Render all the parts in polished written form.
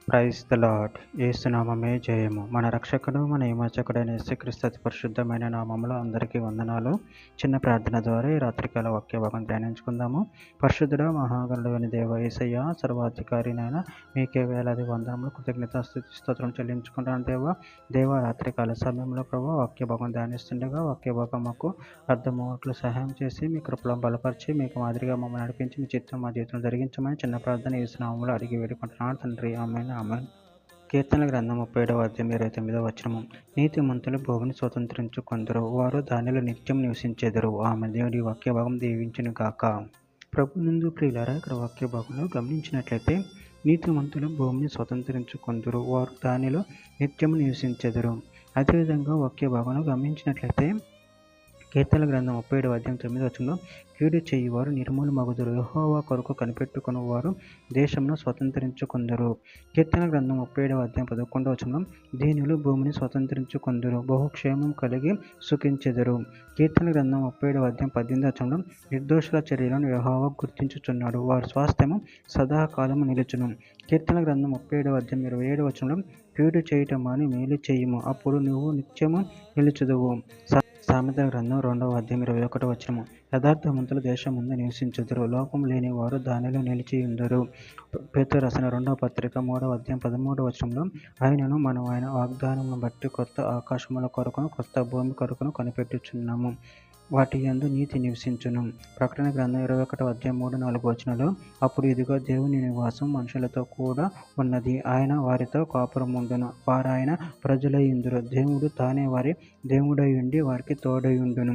Praise the lord. యేసునామమే జయము. మన రక్షకుడు మన విమోచకుడైన యేసుక్రీస్తు అతి పరిశుద్ధమైన నామములో అందరికీ వందనాలు. చిన్న ప్రార్థన ద్వారా ఈ రాత్రికాల వాక్య భాగం ధ్యానించుకుందాము. పరిశుద్ధుడ మహాగణుడైన దేవ యేసయ్య, సర్వాధికారినైనా మీకే వేలాది వందనములు కృతజ్ఞత స్తోత్రం చెల్లించుకుంటాను దేవ రాత్రికాల సమయంలో ప్రభు వాక్య భాగం ధ్యానిస్తుండగా వాక్య భాగం మాకు అర్థమవుట్లు సహాయం చేసి మీ కృపలో బలపరిచి మీకు మాదిరిగా మమ్మల్ని నడిపించి మీ చిత్తం మా జీవితం జరిగించమని చిన్న ప్రార్థన యేసునామములో అడిగి వేడుకుంటున్నాను తండ్రి. ఆమేన్. కీర్తన గ్రంథం 37వ అధ్యాయం 29వ వచనము. నీతిమంతులు భూమిని స్వతంత్రించుకొందరు, వారు దానిలో నిత్యం నివసించెదరు. ఆమె దేవుడి వాక్య భాగం దీవించును గాక. ప్రభునందు ప్రియులారా, ఇక్కడ వాక్య భాగంలో గమనించినట్లయితే నీతిమంతులు భూమిని స్వతంత్రించుకొందరు, వారు దానిలో నిత్యం నివసించెదరు. అదేవిధంగా వాక్య భాగంలో గమనించినట్లయితే కీర్తన గ్రంథం 37వ అధ్యాయం 9వ వచనంలో కీడు చేయువారు నిర్మూలమగుదురు, యెహోవా కొరకు కనిపెట్టుకుని వారు దేశమును స్వతంత్రించుకొందరు. కీర్తన గ్రంథం 37వ అధ్యాయం 11వ వచనంలో దీనులు భూమిని స్వతంత్రించుకొందరు, బహుక్షేమం కలిగి సుఖించెదరు. కీర్తన గ్రంథం 37వ అధ్యాయం 18వ వచనంలో నిర్దోషుల చర్యలను యెహోవా గుర్తించుచున్నాడు, వారి స్వాస్థ్యము సదాకాలము నిలుచును. కీర్తన గ్రంథం 37వ అధ్యాయం 27వ వచనంలో కీడు చేయటం అని మేలు చేయుము, అప్పుడు నువ్వు నిత్యము నిలుచుదువు. సామెతల గ్రంథం 2వ అధ్యాయం 21వ వచనము. యథార్థవంతులు దేశం ముందు నివసించుదురు, లోపం లేని వారు దానిలో నిలిచియుందురు. పేతురు రాసిన 2వ పత్రిక 3వ అధ్యాయం 13వ వచనంలో ఆయనను మనం ఆయన వాగ్దానమును బట్టి కొత్త ఆకాశముల కొరకును కొత్త భూమి కొరకును కనిపెట్టుచున్నాము, వాటి యందు నీతి నివసించును. ప్రకటన గ్రంథం 21వ అధ్యాయం 3-4 వచనాలు. అప్పుడు ఇదిగో దేవుని నివాసం మనుషులతో కూడా ఉన్నది, ఆయన వారితో కాపురముండును, వారు ఆయన ప్రజలయుందురు, దేవుడు తానే వారి దేవుడై ఉండి వారికి తోడయుండును.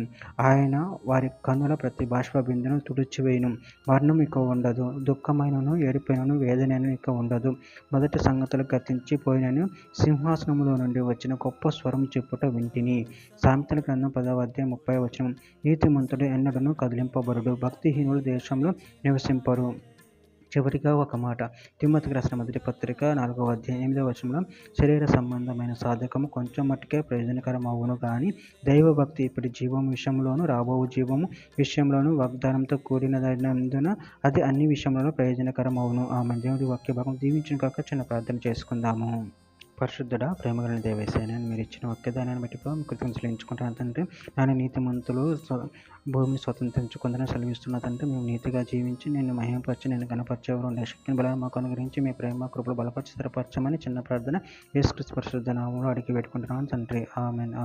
ఆయన వారి కన్నుల ప్రతి బాష్పబిందును తుడిచివేయును, మరణం ఇక ఉండదు, దుఃఖమైనను ఏడుపైనను వేదనైనను ఇక ఉండదు, మొదటి సంగతులు గతించిపోయినను సింహాసనములో నుండి వచ్చిన గొప్ప స్వరం చెప్పుట వింటిని. సామెతల గ్రంథం 10వ అధ్యాయం 30వ వచనం. నీతిమంతుడు ఎన్నడను కదిలింపబడుడు, భక్తిహీనులు దేశంలో నివసింపరు. చివరిగా ఒక మాట, తిమోతికి రాసిన మొదటి పత్రిక 4వ అధ్యాయం 8వ వచనంలో శరీర సంబంధమైన సాధకము కొంచెం మట్టుకే ప్రయోజనకరమవును గాని దైవభక్తి ఇప్పటి జీవము విషయంలోను రాబో జీవము విషయంలోను వాగ్దానంతో కూడినదైనందున అది అన్ని విషయంలోనూ ప్రయోజనకరమవును. ఆమె దేవుడి వాక్య భాగం దీవించిన కాక చిన్న ప్రార్థన చేసుకుందాము. పరిశుద్ధుడా ప్రేమగల దేవేశాయన, మీరు ఇచ్చిన వాక్యదానాన్ని బట్టి కృతజ్ఞతలు చెల్లించుకుంటున్నాను తండ్రి. నాన్న నీతిమంతులు భూమిని స్వతంత్రించుకుందని సెలవిస్తున్న తండ్రి, మేము నీతిగా జీవించి నేను మహిమపరిచి నేను గణపరిచేవారు ఉండే శక్తిని బలాన్ని మాకు అనుగ్రహించి మీ ప్రేమ కృపలు బలపరిచి స్థిరపరచమని చిన్న ప్రార్థన యేసుక్రీస్తు పరిశుద్ధ నామములో అడిగి పెట్టుకుంటున్నాను తండ్రి. ఆమెన్.